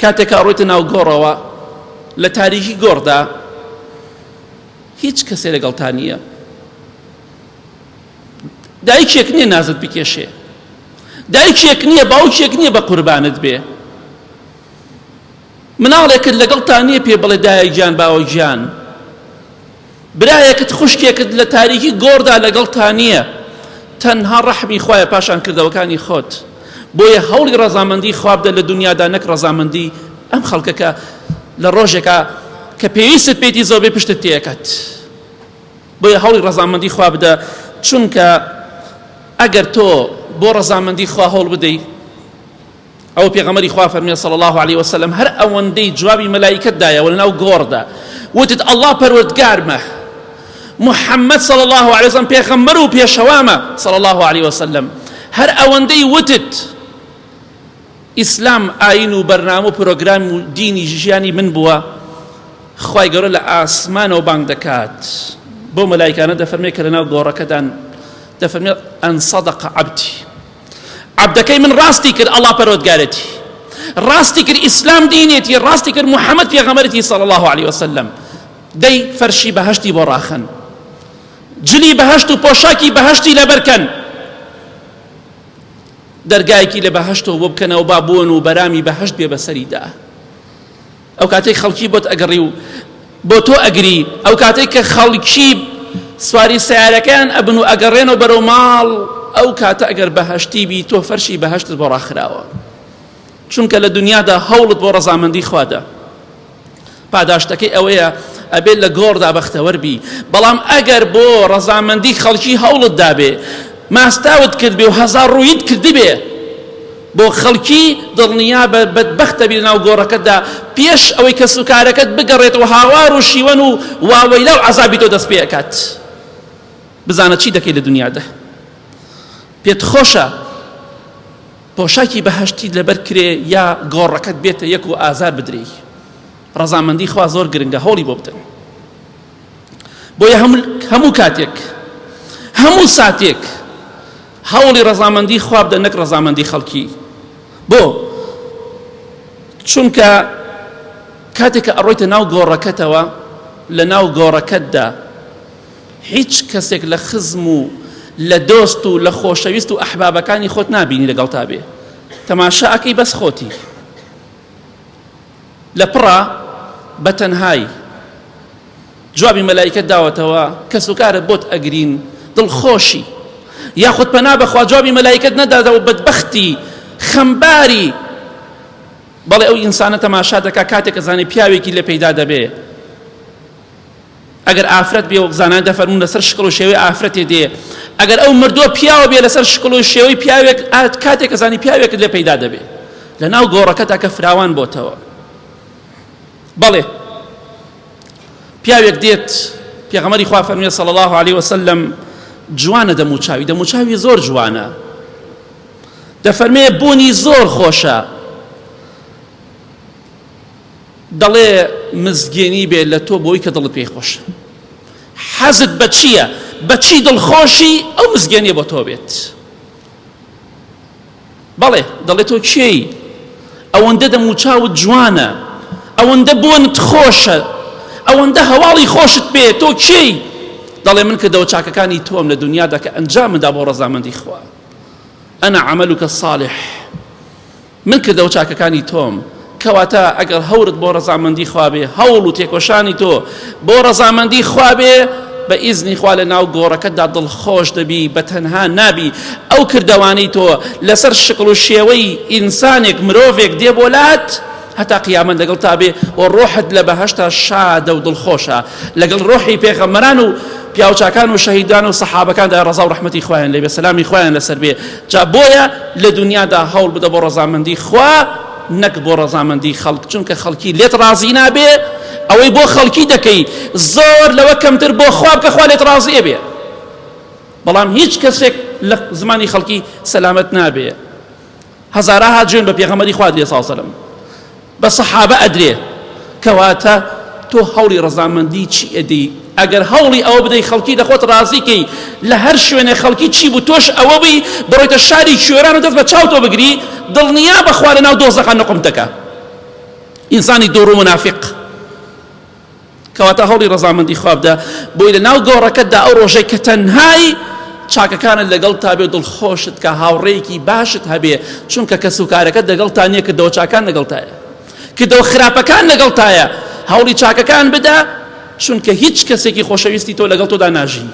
کاتێک ڕۆیتە ناو گۆڕەوە لە تاریکی گۆڕدا هیچ کەسێ لەگەڵتان نییە. دایکێک نییە نازت بکێشێ، دایکێک نییە، باوکێک نییە بە قوربانت بێ، مناڵێکت لەگەڵتان نییە پێ بڵێ دایک گیان باوک گیان، برایەکت خوشکێکت لە تاریکی گۆڕدا لەگەڵتان نییە، تەنها ڕەحمی خوایە پاشان کردەوەکانی خۆت. بۆیە هەوڵی ڕەزامەندی خوا بدە لە دنیادا، نەک ڕەزامەندی ئەم خەڵکەکە لە ڕۆژێکە کە پێویستت پێیتی زۆربەی پشتت تێکات. بۆیە هەوڵی ڕەزامەندی خوا بدە، چونکە ئەگەر تۆ بۆ ڕەزامەندی خوا هەوڵ بدەیت، ئەو پێغەمبەری خوا فەرمێ صلی الله علیه وسلم هەر ئەوەندەی جوابی مەلایکەت دایەوە لەناو گۆڕدا، وتت ئەڵڵا پەروەردگارمە، محەممەد صلی الله علیه وسلم پێغەمبەر و پێشەوامە صلی الله علیه وسلم، هەر ئەوەندەی وتت ئیسلام ئاین و بەرنامە و پرۆگرام و دینی ژیانی من بووە، خوای گەورە لە ئاسمانەوە بانگ دەکات بۆ مەلایکانە دەفەرمێ کە لەناو گۆڕەکەدان دەفەرمێ ئەن سەدەق عەبدی، عەبدەکەی من ڕاستی کرد ئەڵڵا پەروەردگارەتی، ڕاستی کرد ئیسلام دینێتی، ڕاستی کرد محەممەد پێغەمبەرێتی صلی الله علیه وسلم. دەی فەرشی بەهەشتی بۆ ڕاخەن، جلی بەهەشت و پۆشاکی بەهەشتی لەبەرکەن، دەرگایەکی لە بەهەشتەوە بۆ بکەنەوە با بۆن و بەرامی بەهەشت بێ بەسەریدا. ئەو کاتێک خەڵکی بۆت ئەگەڕی و بۆ تۆ ئەگری، ئەو کاتێک کە خەڵکی سواری سیارەکەیان ئەبن و ئەگەڕێنەوە بەرەو ماڵ، ئەو کاتە ئەگەر بەهەشتی بی تۆ فەرشی بەهەشتت بۆ ڕاخراوە، چونکە لە دنیادا هەوڵت بۆ ڕەزامەندی خوادا. پاداشتەکەی ئەوەیە ئەبێت لە گۆڕدا بەختەوەر بی، بەڵام ئەگەر بۆ ڕەزامەندی خەڵکی هەوڵت دابێ، ماستاوت کرد بێ و هەزار ڕوویت کردی بێ بۆ خەڵکی، دڵنیا بەدبەختە بی لەناو گۆڕەکەتدا، پێش ئەوەی کە سوکارەکەت بگەڕێتەوە هاوار و شیوەن و واوەیلا و عەزابی تۆ دەست پێ ئەکات. بزانە چی دەکەی لە دنیادا. پێت خۆشە پۆشاکی بەهەشتی لەبەر کرێ یا گۆڕەکەت بێتە یەک و ئازار بدرێی. ڕەزامەندی خوا زۆر گرنگە، هەوڵی بۆ بدەن. بۆیە هەموو کاتێک هەموو ساتێک هەوڵی ڕەزامەندی خوا بدە، نەک ڕەزامەندی خەڵکی. بۆ چونکە کاتێک کە ئەڕۆیتە ناو گۆڕەکەتەوە، لە ناو گۆڕەکەتدا هیچ کەسێک لە خزم و لە دۆست و لە خۆشەویست و ئەحبابەکانی خۆت نابینی لەگەڵ تا بێ، تەماشا ئەکەی بەس خۆتی. لە پڕە بە تەنهایی جوابی مەلایکەت داوەتەوە کە سوکارت بۆت ئەگرین، دڵخۆشی یاخود پەنا بەخوا جوابی مەلایکەت نەدادەوە، بەدبەختی خەمباری، بەڵێ ئەو ئینسانە تەماشا دەکا کاتێک کە زانێ پیاوێکی لە پەیدا دەبێ. ئەگەر ئافرەت بێ و زانان دەفەرمون لەسەر شکڵ و شێوەی ئافرەتێ دێ، ئەگەر ئەو مردووە پیاوە بێ لەسەر شکڵ و شێوەی پیاوێک، کاتێک کە زانی پیاوێکت لە پەیدا دەبێ لە ناو گۆڕەکەتا کە فراوان بۆتەوە. بەڵێ پیاوێک دێت، پێغەمبەری خوا فەرمێ صلی الله علیه وسلم جوانە دەموچاوی، دەموچاوی زۆر جوانە، دەفەرمێ بوونی زۆر خۆشە، دەڵێ مزگێنی بێ لە تۆ بۆی کە دڵت پێی خۆشە. حەزت بە چییە؟ بە چی دڵخۆشی ئەو مزگێنیە بۆ تۆ بێت. بەڵێ دەڵێ تۆ کێی؟ ئەوەندە دەموچاوت جوانە، ئەوەندە بۆنت خۆشە، ئەوەندە هەواڵی خۆشت پێ، تۆ کێی؟ دەڵێ من کردەوە چاکەکانی تۆم لە دنیادا کە ئەنجامدا بۆ ڕەزامەندی خوا. ئەنا عەمەلوکە الصالح، من کردەوە چاکەکانی تۆم. کەواتە ئەگەر هەورت بۆ ڕەزامەندی خوا بێ، هەوڵ و تێکۆشانی تۆ بۆ ڕەزامەندی خوا بێ، بە ئیزنی خوا لە ناو گۆڕەکەتدا دڵخۆش دەبی، بە تەنها نابی. ئەو کردەوانەی تۆ لەسەر شکڵ و شێوەی ئینسانێک مرۆڤێک دێ بۆلات، هەتا قیامەت لەگەڵ تا بێ و ڕۆحت لە بەهەشتا شادە و دڵخۆشە، لەگەڵ ڕۆحی پێغەمبەران و پیاوچاکان و شەهیدان و سەحابەکاندا ڕەزا و ڕەحمەتی خوایان لێ بێ، سەلامی خوایان لەسەر بێ. جا بۆیە لە دنیادا هەوڵ بدە بۆ ڕەزامەندی خوا، نەک بۆ ڕەزامەندی خەڵک، چونکە خەڵکی لێت ڕازی نابێ، ئەوەی بۆ خەڵکی دەکەی زۆر لەوە کەمتر بۆ خوا بکە، خوا لێت ڕازیە بێ. بەڵام هیچ کەسێک لە زمانی خەڵکی سەلامەت نابێ. هەزارها جوێن بە پێغەمبەری خوا دێ ساڵ سەلەم، بە سەحابە ئەدرێ. کەواتە تۆ هەوڵی ڕەزامەندی چی ئەدەی؟ ئەگەر هەوڵی ئەوە بدەی خەڵکی لە خۆت ڕازیکەی، لە هەر شوێنێ خەڵکی چی بوو تۆش ئەوە بی، بڕۆیتە شاری کوێران و دەست بە چاو تۆ بگری، دڵنیا بەخوا لە ناو دۆزەخە نەقم دەکا. ئینسانی دووڕ و منافق کەواتە هەوڵی ڕەزامەندی خوا بدە بۆی لە ناو گۆڕەکەتدا ئەو ڕۆژەی کە تەنهای چاکەکانت لەگەڵ تا بێ دڵخۆشت کە هاوڕێیەکی باشت هەبێ چونکە کەس و کارەکەت لەگەڵ تا نییە کردەوە چاکان لەگەڵ تایە کردەوە خراپەکان لەگەڵ تایە هەوڵی چاکەکان بدە چونکە هیچ کەسێکی خۆشەویستی تۆ لەگەڵ تۆدا ناژی